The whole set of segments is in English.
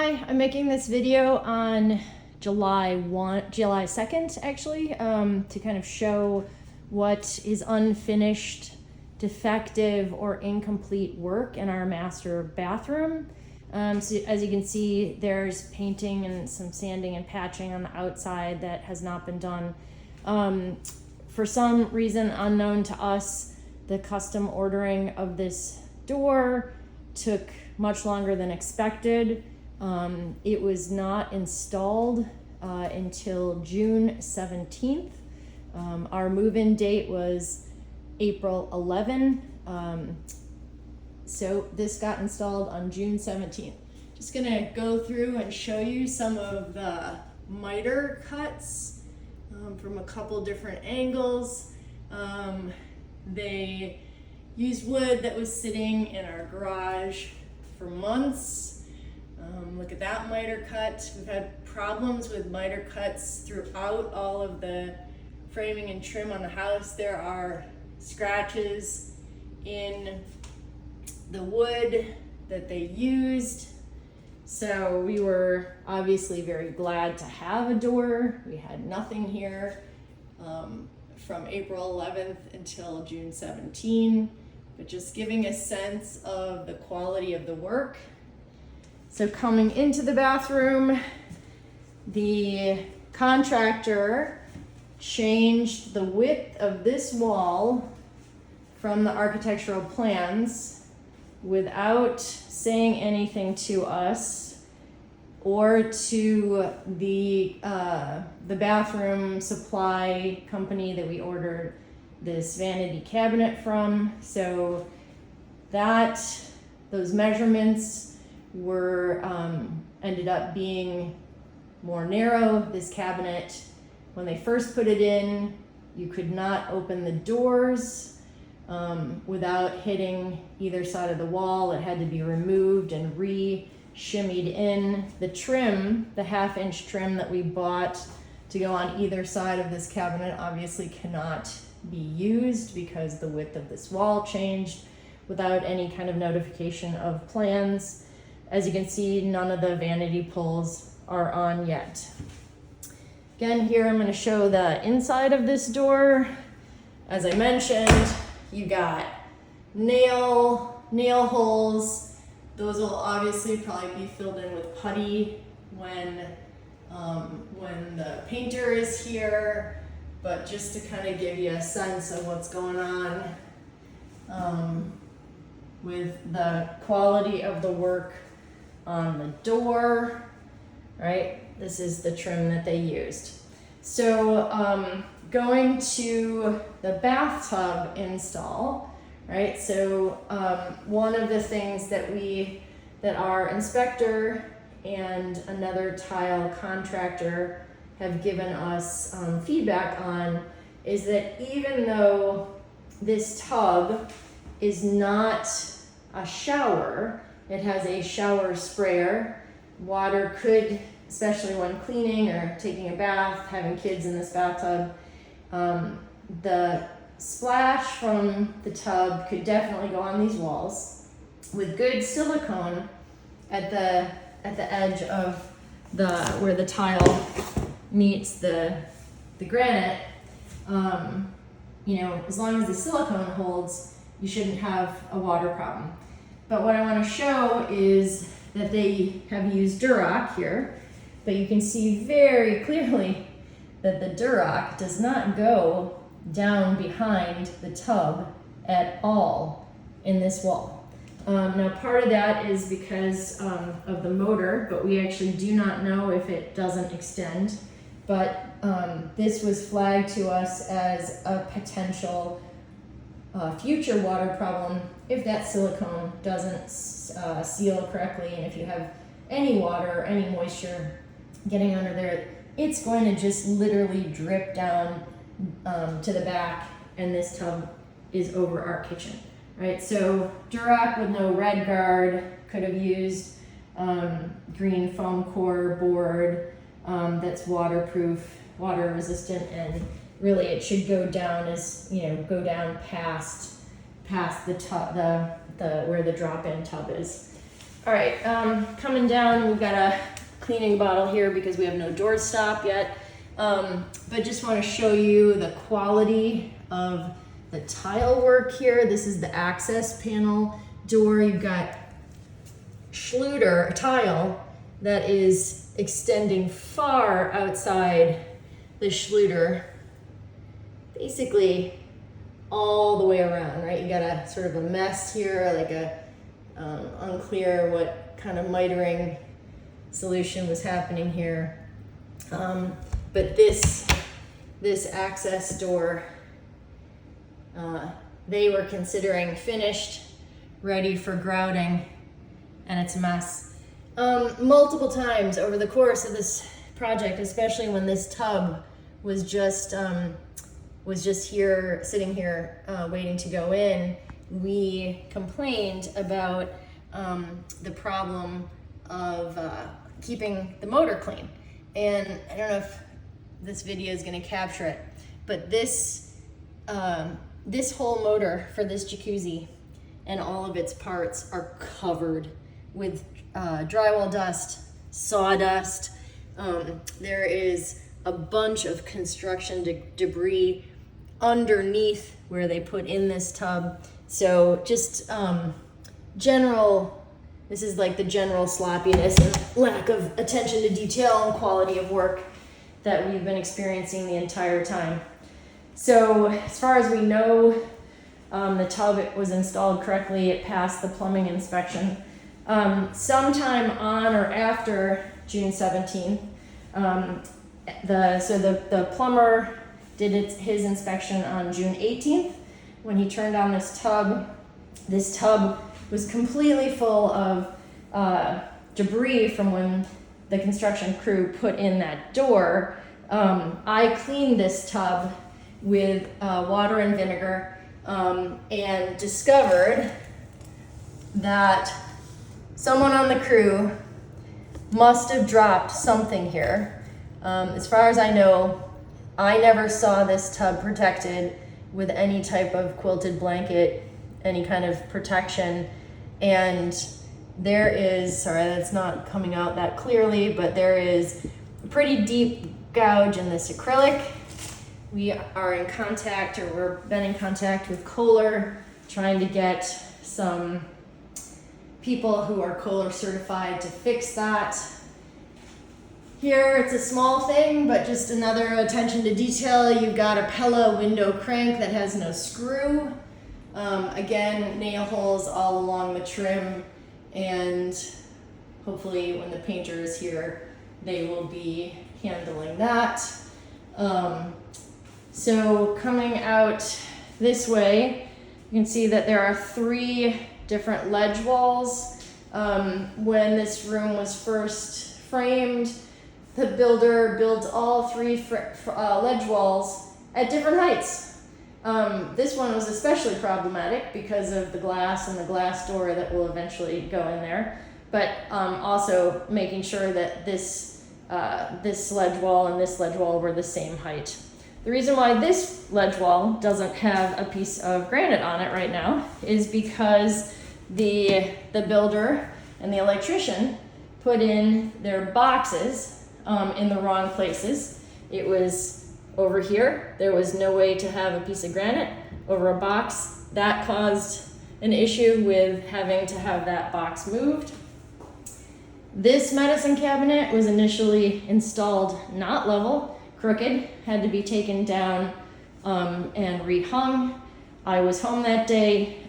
Hi, I'm making this video on July 2nd actually, to kind of show what is unfinished, defective, or incomplete work in our master bathroom. So as you can see, there's painting and some sanding and patching on the outside that has not been done. For some reason unknown to us, the custom ordering of this door took much longer than expected. It was not installed until June 17th. Our move-in date was April 11. So this got installed on June 17th. Just gonna go through and show you some of the miter cuts from a couple different angles. They used wood that was sitting in our garage for months. Look at that miter cut. We've had problems with miter cuts throughout all of the framing and trim on the house. There are scratches in the wood that they used. So we were obviously very glad to have a door. We had nothing here from April 11th until June 17, but just giving a sense of the quality of the work. So coming into the bathroom, the contractor changed the width of this wall from the architectural plans without saying anything to us or to the bathroom supply company that we ordered this vanity cabinet from. So those measurements were ended up being more narrow. This cabinet, when they first put it in, you could not open the doors without hitting either side of the wall. It had to be removed and shimmied in. The trim, the 1/2 inch trim that we bought to go on either side of this cabinet, obviously cannot be used because the width of this wall changed without any kind of notification of plans. As you can see, none of the vanity pulls are on yet. Again, here I'm going to show the inside of this door. As I mentioned, you got nail holes. Those will obviously probably be filled in with putty when the painter is here, but just to kind of give you a sense of what's going on with the quality of the work on the door, right? This is the trim that they used. So going to the bathtub install, right? So one of the things that our inspector and another tile contractor have given us feedback on is that even though this tub is not a shower, it has a shower sprayer. Water could, especially when cleaning or taking a bath, having kids in this bathtub, the splash from the tub could definitely go on these walls. With good silicone at the edge of where the tile meets the granite, as long as the silicone holds, you shouldn't have a water problem. But what I want to show is that they have used Durock here, but you can see very clearly that the Durock does not go down behind the tub at all in this wall. Now part of that is because of the motor, but we actually do not know if it doesn't extend. But this was flagged to us as a potential future water problem if that silicone doesn't seal correctly, and if you have any water or any moisture getting under there, it's going to just literally drip down to the back, and this tub is over our kitchen, right? So Durock with no red guard, could have used green foam core board that's waterproof, water resistant, and really it should go down go down past the tub, the where the drop-in tub is. All right, coming down, we've got a cleaning bottle here because we have no door stop yet. But just want to show you the quality of the tile work here. This is the access panel door. You've got Schluter tile that is extending far outside the Schluter, basically all the way around, right? You got a sort of a mess here, like a unclear what kind of mitering solution was happening here. But this access door, they were considering finished, ready for grouting, and it's a mess. Multiple times over the course of this project, especially when this tub was just here, sitting here, waiting to go in, we complained about the problem of keeping the motor clean. And I don't know if this video is going to capture it, but this whole motor for this jacuzzi and all of its parts are covered with drywall dust, sawdust. There is a bunch of construction debris underneath where they put in this tub. So just this is like the general sloppiness and lack of attention to detail and quality of work that we've been experiencing the entire time. So as far as we know, the tub was installed correctly. It passed the plumbing inspection. Sometime on or after June 17th, the plumber did his inspection on June 18th. When he turned on this tub was completely full of debris from when the construction crew put in that door. I cleaned this tub with water and vinegar and discovered that someone on the crew must have dropped something here. As far as I know, I never saw this tub protected with any type of quilted blanket, any kind of protection. And there is, sorry, that's not coming out that clearly, but there is a pretty deep gouge in this acrylic. We are in contact, or we've been in contact with Kohler, trying to get some people who are Kohler certified to fix that. Here, it's a small thing, but just another attention to detail. You've got a Pella window crank that has no screw. Again, nail holes all along the trim, and hopefully when the painter is here, they will be handling that. So coming out this way, you can see that there are 3 different ledge walls. When this room was first framed, the builder built all 3 ledge walls at different heights. This one was especially problematic because of the glass and the glass door that will eventually go in there, but also making sure that this ledge wall and this ledge wall were the same height. The reason why this ledge wall doesn't have a piece of granite on it right now is because the builder and the electrician put in their boxes in the wrong places. It was over here. There was no way to have a piece of granite over a box. That caused an issue with having to have that box moved. This medicine cabinet was initially installed not level, crooked, had to be taken down and rehung. I was home that day.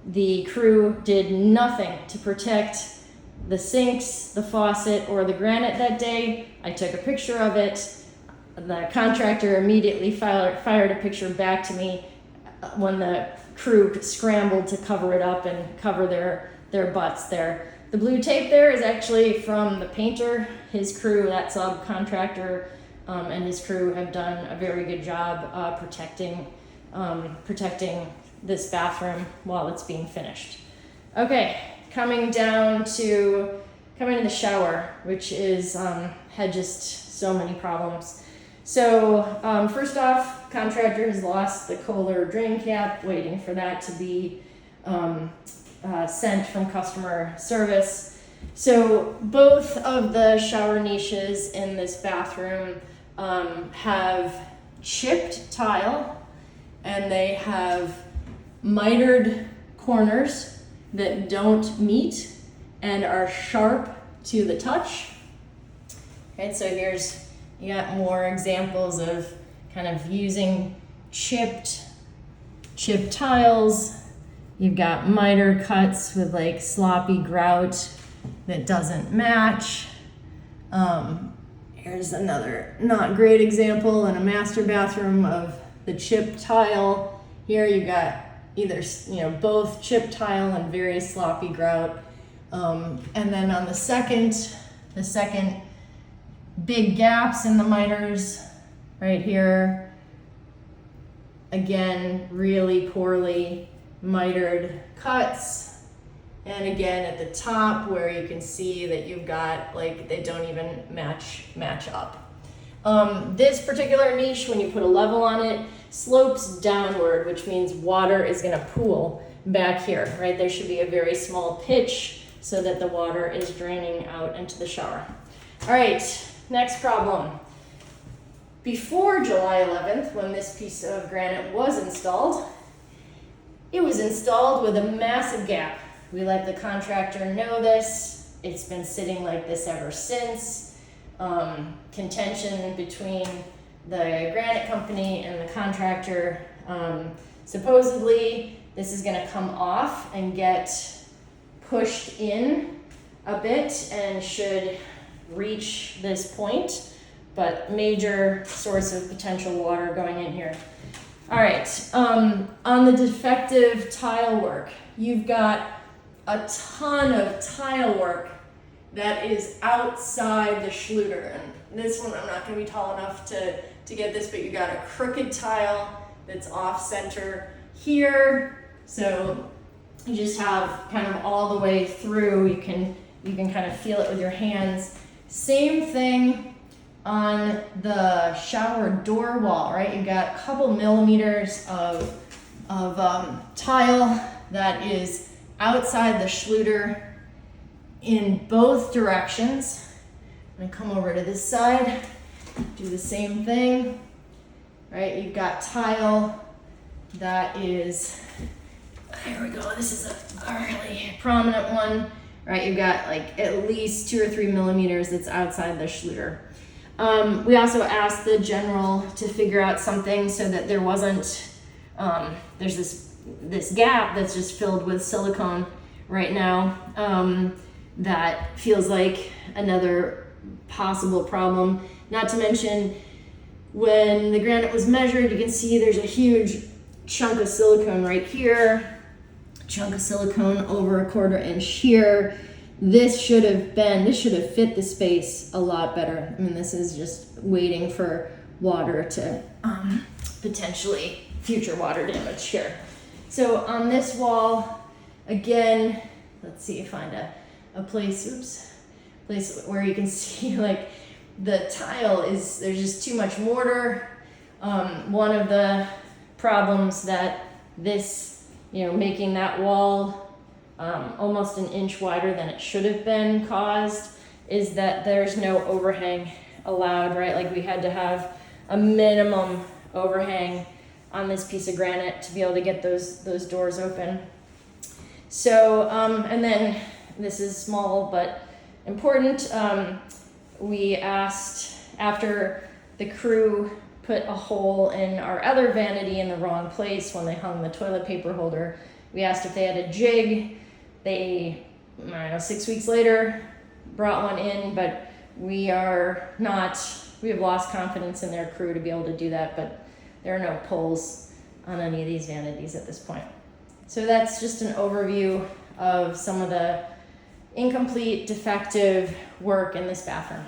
The crew did nothing to protect the sinks, the faucet, or the granite that day. I took a picture of it. The contractor immediately fired a picture back to me when the crew scrambled to cover it up and cover their butts there. The blue tape there is actually from the painter. His crew, that subcontractor, and his crew have done a very good job protecting this bathroom while it's being finished. Okay, coming to the shower, which is had just so many problems. So first off, contractor has lost the Kohler drain cap, waiting for that to be sent from customer service. So both of the shower niches in this bathroom have chipped tile, and they have mitered corners that don't meet and are sharp to the touch. Okay, so you got more examples of kind of using chipped tiles. You've got miter cuts with like sloppy grout that doesn't match. Here's another not great example in a master bathroom of the chipped tile. Here you got either, both chipped tile and very sloppy grout. And then on the second big gaps in the miters right here, again, really poorly mitered cuts. And again, at the top where you can see that you've got, like, they don't even match up. This particular niche, when you put a level on it, slopes downward, which means water is gonna pool back here, right? There should be a very small pitch so that the water is draining out into the shower. All right, next problem. Before July 11th, when this piece of granite was installed, it was installed with a massive gap. We let the contractor know this. It's been sitting like this ever since. Contention between the granite company and the contractor. Supposedly, this is gonna come off and get pushed in a bit and should reach this point, but major source of potential water going in here. All right, on the defective tile work, you've got a ton of tile work that is outside the Schluter. And this one, I'm not gonna be tall enough to get this, but you got a crooked tile that's off center here. So you just have kind of all the way through, you can kind of feel it with your hands. Same thing on the shower door wall, right? You got a couple millimeters of tile that is outside the Schluter in both directions. I'm gonna come over to this side, do the same thing, right? You've got tile that is, there we go, this is a really prominent one, right? You've got like at least 2 or 3 millimeters that's outside the Schluter. We also asked the general to figure out something so that there wasn't, there's this gap that's just filled with silicone right now, that feels like another possible problem. Not to mention, when the granite was measured, you can see there's a huge chunk of silicone right here, chunk of silicone over a 1/4 inch here. This should have fit the space a lot better. I mean, this is just waiting for water to potentially future water damage here. So on this wall, again, let's see, find a place where you can see like the tile is, there's just too much mortar. One of the problems that this, making that wall almost an inch wider than it should have been caused is that there's no overhang allowed, right? Like we had to have a minimum overhang on this piece of granite to be able to get those doors open. So, and then this is small but important. We asked, after the crew put a hole in our other vanity in the wrong place when they hung the toilet paper holder, we asked if they had a jig. They, 6 weeks later, brought one in, but we have lost confidence in their crew to be able to do that, but there are no pulls on any of these vanities at this point. So that's just an overview of some of the incomplete, defective work in this bathroom.